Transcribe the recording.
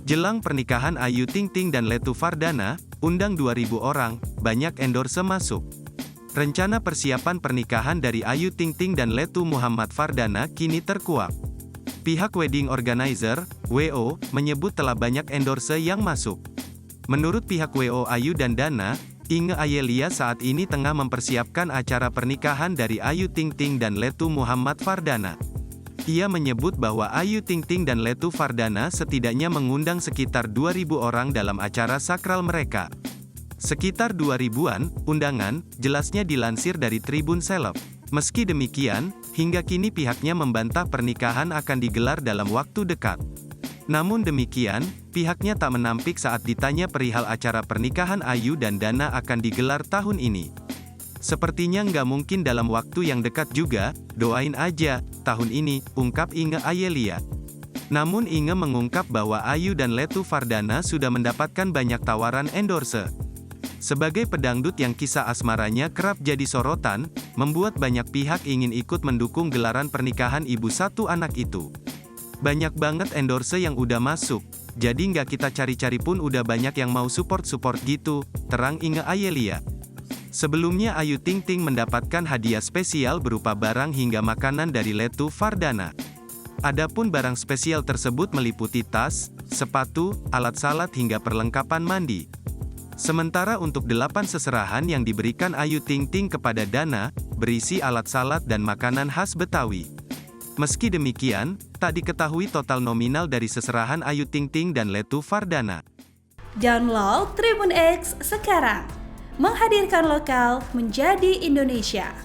Jelang pernikahan Ayu Ting Ting dan Letu Fardana, undang 2.000 orang, banyak endorse masuk. Rencana persiapan pernikahan dari Ayu Ting Ting dan Letu Muhammad Fardana kini terkuak. Pihak wedding organizer, WO, menyebut telah banyak endorse yang masuk. Menurut pihak WO Ayu dan Dana, Inge Ayelia saat ini tengah mempersiapkan acara pernikahan dari Ayu Ting Ting dan Letu Muhammad Fardana. Ia menyebut bahwa Ayu Ting Ting dan Letu Fardana setidaknya mengundang sekitar 2.000 orang dalam acara sakral mereka. Sekitar 2.000-an undangan, jelasnya dilansir dari Tribun Seleb. Meski demikian, hingga kini pihaknya membantah pernikahan akan digelar dalam waktu dekat. Namun demikian, pihaknya tak menampik saat ditanya perihal acara pernikahan Ayu dan Dana akan digelar tahun ini. Sepertinya nggak mungkin dalam waktu yang dekat juga, doain aja, tahun ini, ungkap Inge Ayelia. Namun Inge mengungkap bahwa Ayu dan Letu Fardana sudah mendapatkan banyak tawaran endorse. Sebagai pedangdut yang kisah asmaranya kerap jadi sorotan, membuat banyak pihak ingin ikut mendukung gelaran pernikahan ibu satu anak itu. Banyak banget endorse yang udah masuk, jadi nggak kita cari-cari pun udah banyak yang mau support-support gitu, terang Inge Ayelia. Sebelumnya Ayu Ting Ting mendapatkan hadiah spesial berupa barang hingga makanan dari Letu Fardana. Adapun barang spesial tersebut meliputi tas, sepatu, alat salat hingga perlengkapan mandi. Sementara untuk 8 seserahan yang diberikan Ayu Ting Ting kepada Dana, berisi alat salat dan makanan khas Betawi. Meski demikian, tak diketahui total nominal dari seserahan Ayu Ting Ting dan Letu Fardana. Download Tribun X sekarang. Menghadirkan lokal menjadi Indonesia.